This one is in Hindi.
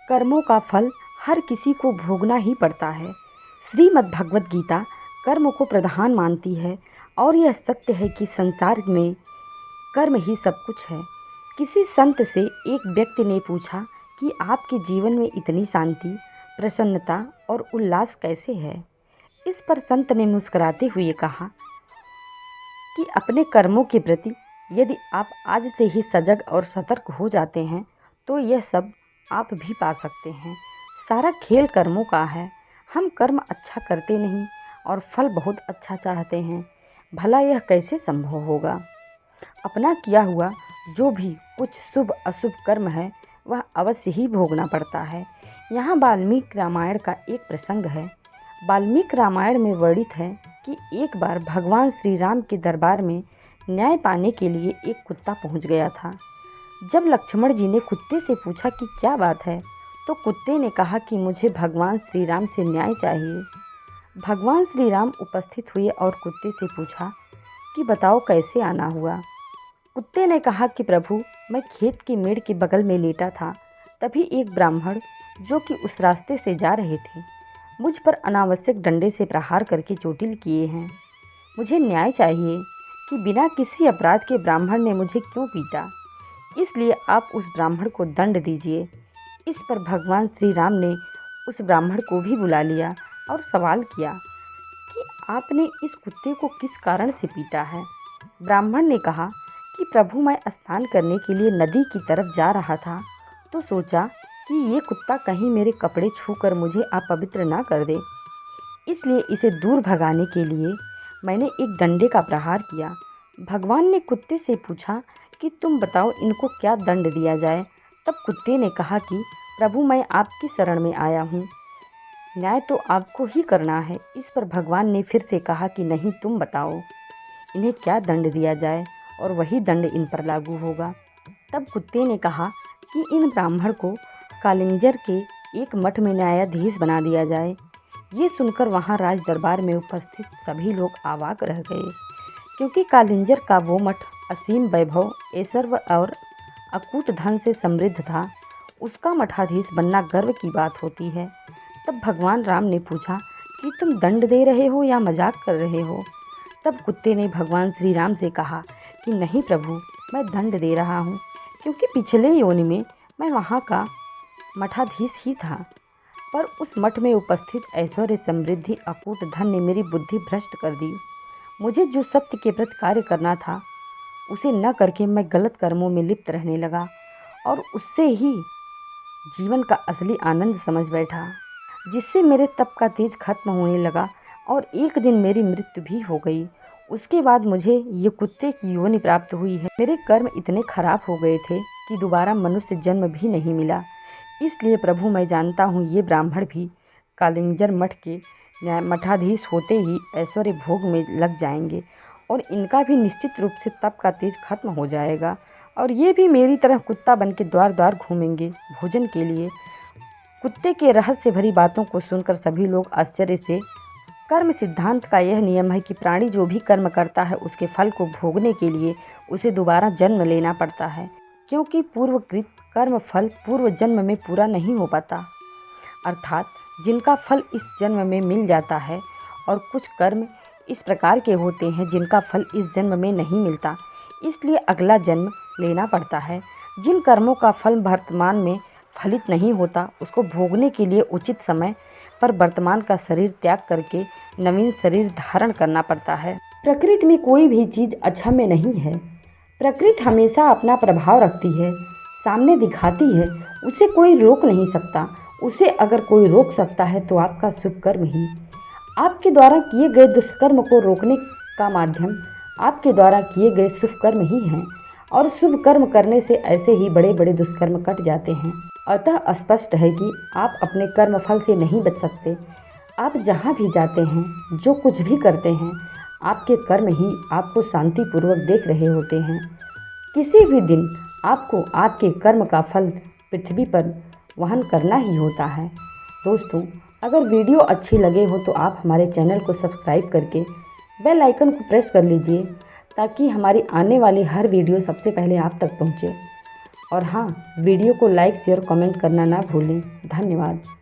कर्मों का फल हर किसी को भोगना ही पड़ता है। श्रीमद् भगवत गीता कर्म को प्रधान मानती है और यह सत्य है कि संसार में कर्म ही सब कुछ है। किसी संत से एक व्यक्ति ने पूछा कि आपके जीवन में इतनी शांति, प्रसन्नता और उल्लास कैसे है। इस पर संत ने मुस्कुराते हुए कहा कि अपने कर्मों के प्रति यदि आप आज से ही सजग और सतर्क हो जाते हैं तो यह सब आप भी पा सकते हैं। सारा खेल कर्मों का है। हम कर्म अच्छा करते नहीं और फल बहुत अच्छा चाहते हैं। भला यह कैसे संभव होगा। अपना किया हुआ जो भी कुछ शुभ अशुभ कर्म है वह अवश्य ही भोगना पड़ता है। यहाँ वाल्मीकि रामायण का एक प्रसंग है। वाल्मीकि रामायण में वर्णित है कि एक बार भगवान श्री राम के दरबार में न्याय पाने के लिए एक कुत्ता पहुंच गया था। जब लक्ष्मण जी ने कुत्ते से पूछा कि क्या बात है, तो कुत्ते ने कहा कि मुझे भगवान श्री राम से न्याय चाहिए। भगवान श्री राम उपस्थित हुए और कुत्ते से पूछा कि बताओ कैसे आना हुआ। कुत्ते ने कहा कि प्रभु, मैं खेत के मेड़ के बगल में लेटा था, तभी एक ब्राह्मण जो कि उस रास्ते से जा रहे थे मुझ पर अनावश्यक डंडे से प्रहार करके चोटिल किए हैं। मुझे न्याय चाहिए कि बिना किसी अपराध के ब्राह्मण ने मुझे क्यों पीटा, इसलिए आप उस ब्राह्मण को दंड दीजिए। इस पर भगवान श्री राम ने उस ब्राह्मण को भी बुला लिया और सवाल किया कि आपने इस कुत्ते को किस कारण से पीटा है। ब्राह्मण ने कहा कि प्रभु, मैं स्नान करने के लिए नदी की तरफ जा रहा था तो सोचा कि ये कुत्ता कहीं मेरे कपड़े छूकर मुझे अपवित्र ना कर दे, इसलिए इसे दूर भगाने के लिए मैंने एक डंडे का प्रहार किया। भगवान ने कुत्ते से पूछा कि तुम बताओ इनको क्या दंड दिया जाए। तब कुत्ते ने कहा कि प्रभु, मैं आपकी शरण में आया हूँ, न्याय तो आपको ही करना है। इस पर भगवान ने फिर से कहा कि नहीं, तुम बताओ इन्हें क्या दंड दिया जाए और वही दंड इन पर लागू होगा। तब कुत्ते ने कहा कि इन ब्राह्मण को कालिंजर के एक मठ में न्यायाधीश बना दिया जाए। ये सुनकर वहाँ राज दरबार में उपस्थित सभी लोग अवाक रह गए, क्योंकि कालिंजर का वो मठ असीम वैभव, ऐश्वर्य और अकूट धन से समृद्ध था। उसका मठाधीश बनना गर्व की बात होती है। तब भगवान राम ने पूछा कि तुम दंड दे रहे हो या मजाक कर रहे हो। तब कुत्ते ने भगवान श्री राम से कहा कि नहीं प्रभु, मैं दंड दे रहा हूँ, क्योंकि पिछले योनि में मैं वहाँ का मठाधीश ही था, पर उस मठ में उपस्थित ऐश्वर्य, समृद्धि, अकूट धन ने मेरी बुद्धि भ्रष्ट कर दी। मुझे जो सत्य के प्रति कार्य करना था उसे न करके मैं गलत कर्मों में लिप्त रहने लगा और उससे ही जीवन का असली आनंद समझ बैठा, जिससे मेरे तप का तेज खत्म होने लगा और एक दिन मेरी मृत्यु भी हो गई। उसके बाद मुझे ये कुत्ते की योनि प्राप्त हुई है। मेरे कर्म इतने खराब हो गए थे कि दोबारा मनुष्य जन्म भी नहीं मिला। इसलिए प्रभु, मैं जानता हूँ ये ब्राह्मण भी कालिंजर मठ के मठाधीश होते ही ऐश्वर्य भोग में लग जाएंगे और इनका भी निश्चित रूप से तप का तेज खत्म हो जाएगा और ये भी मेरी तरह कुत्ता बन के द्वार द्वार घूमेंगे भोजन के लिए। कुत्ते के रहस्य भरी बातों को सुनकर सभी लोग आश्चर्य से, कर्म सिद्धांत का यह नियम है कि प्राणी जो भी कर्म करता है उसके फल को भोगने के लिए उसे दोबारा जन्म लेना पड़ता है, क्योंकि पूर्वकृत कर्म फल पूर्व जन्म में पूरा नहीं हो पाता। अर्थात जिनका फल इस जन्म में मिल जाता है और कुछ कर्म इस प्रकार के होते हैं जिनका फल इस जन्म में नहीं मिलता, इसलिए अगला जन्म लेना पड़ता है। जिन कर्मों का फल वर्तमान में फलित नहीं होता उसको भोगने के लिए उचित समय पर वर्तमान का शरीर त्याग करके नवीन शरीर धारण करना पड़ता है। प्रकृति में कोई भी चीज़ अच्छा में नहीं है। प्रकृति हमेशा अपना प्रभाव रखती है, सामने दिखाती है, उसे कोई रोक नहीं सकता। उसे अगर कोई रोक सकता है तो आपका शुभ कर्म ही। आपके द्वारा किए गए दुष्कर्म को रोकने का माध्यम आपके द्वारा किए गए शुभ कर्म ही हैं और शुभ कर्म करने से ऐसे ही बड़े बड़े दुष्कर्म कट जाते हैं। अतः स्पष्ट है कि आप अपने कर्म फल से नहीं बच सकते। आप जहाँ भी जाते हैं, जो कुछ भी करते हैं, आपके कर्म ही आपको शांतिपूर्वक देख रहे होते हैं। किसी भी दिन आपको आपके कर्म का फल पृथ्वी पर वहन करना ही होता है। दोस्तों, अगर वीडियो अच्छी लगे हो तो आप हमारे चैनल को सब्सक्राइब करके बेल आइकन को प्रेस कर लीजिए, ताकि हमारी आने वाली हर वीडियो सबसे पहले आप तक पहुंचे। और हाँ, वीडियो को लाइक, शेयर, कमेंट करना ना भूलें। धन्यवाद।